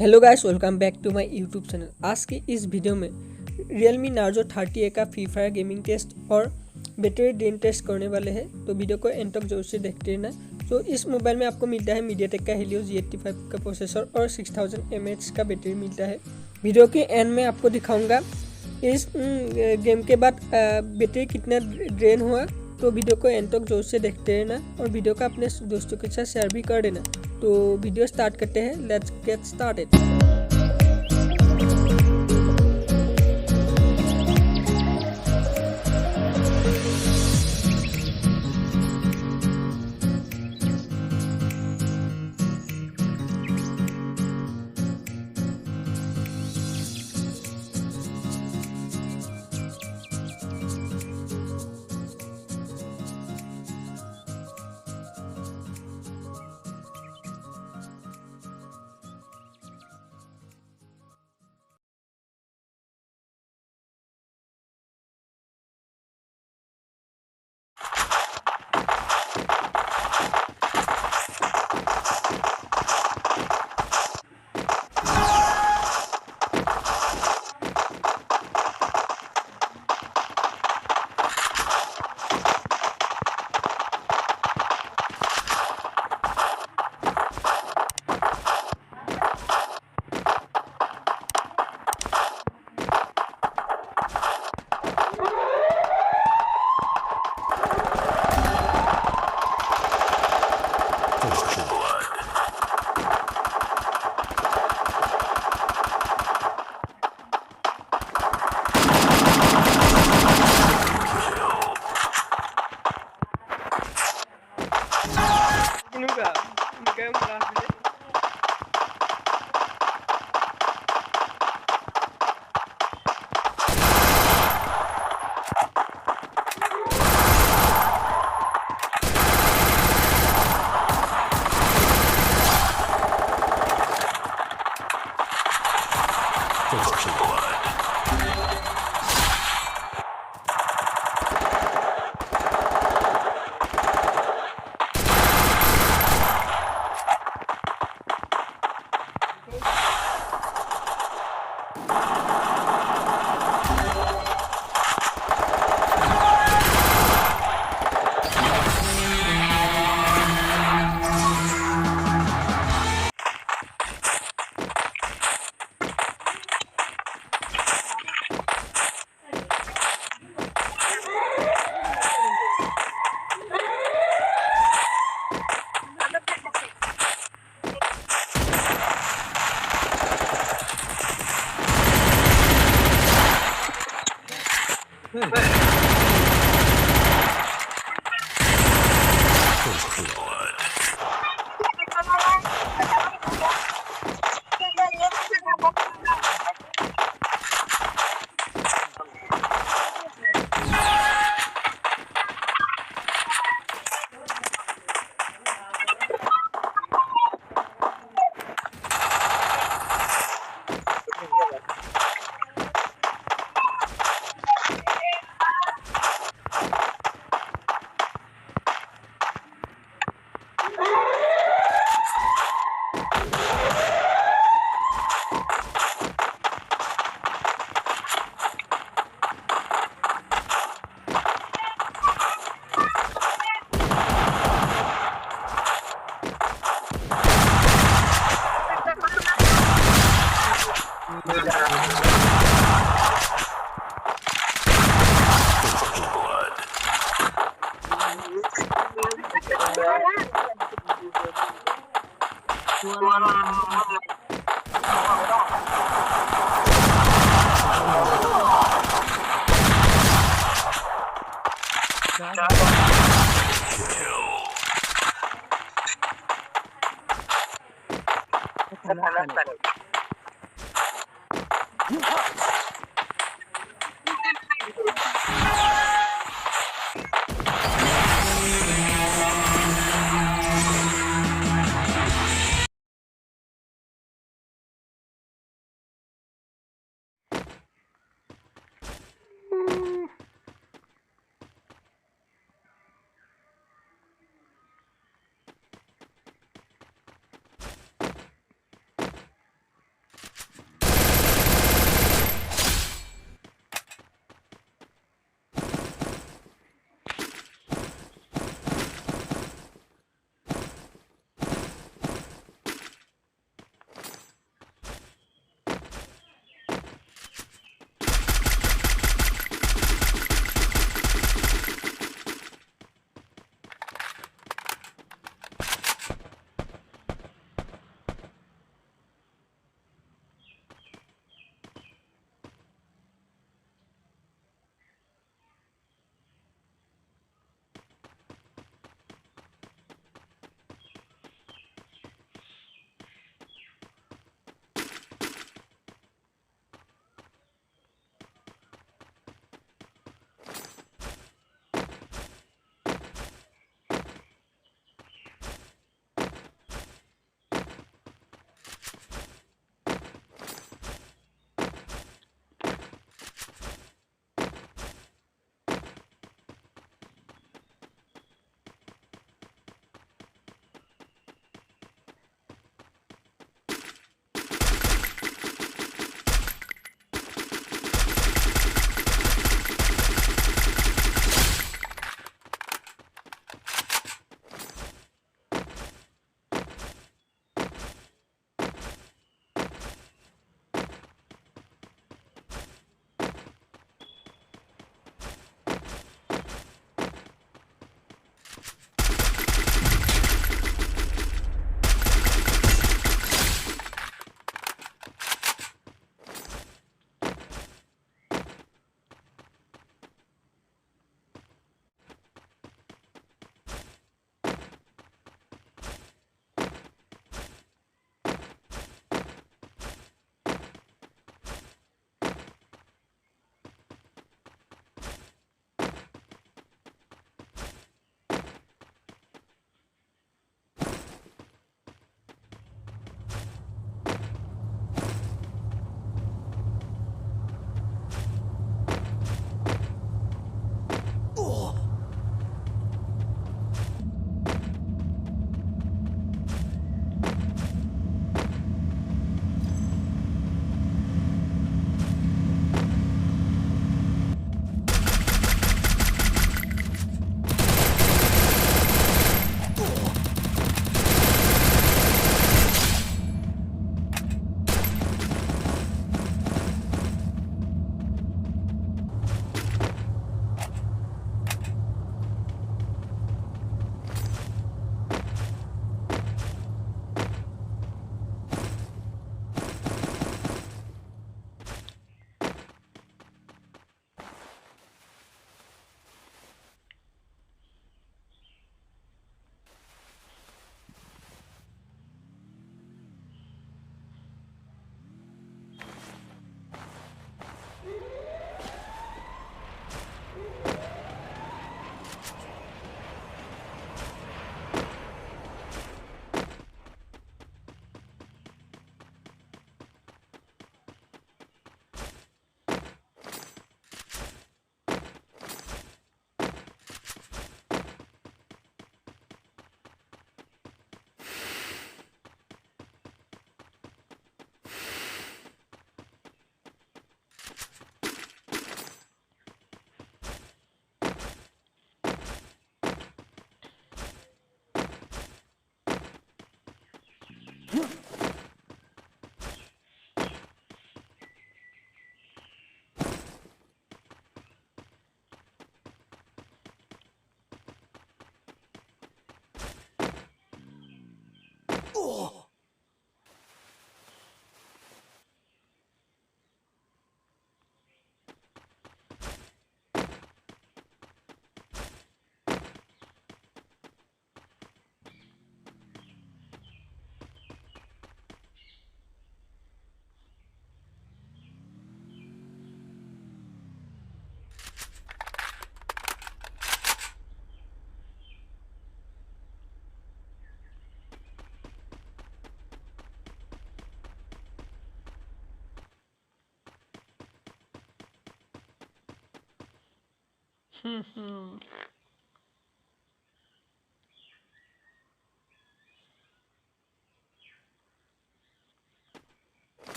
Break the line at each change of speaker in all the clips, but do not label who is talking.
Hello guys, welcome back to my YouTube channel. आज की इस वीडियो में Realme Narzo 30A का फ्री फायर गेमिंग टेस्ट और बैटरी ड्रेन टेस्ट करने वाले हैं, तो वीडियो को एंड तक जरूर से देखते रहना। तो इस मोबाइल में आपको मिलता है मीडियाटेक का Helio G85 का प्रोसेसर और 6000 mAh का बैटरी मिलता है। वीडियो के एंड में आपको दिखाऊंगा इस गेम के बाद बैटरी कितना ड्रेन हुआ, तो वीडियो को एंड तक जोर से देखते रहना और वीडियो का अपने दोस्तों के साथ शेयर भी कर देना। तो वीडियो स्टार्ट करते हैं, लेट्स गेट स्टार्टेड।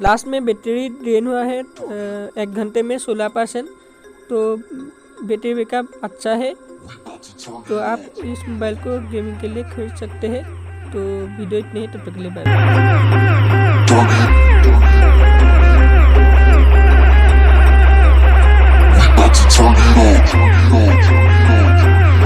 लास्ट में बैटरी ड्रेन हुआ है 1 घंटे में 16%। तो बैटरी बैकअप अच्छा है, तो आप इस मोबाइल को गेमिंग के लिए खरीद सकते हैं। तो वीडियो इतने ही, तब तक के लिए बाय बाय।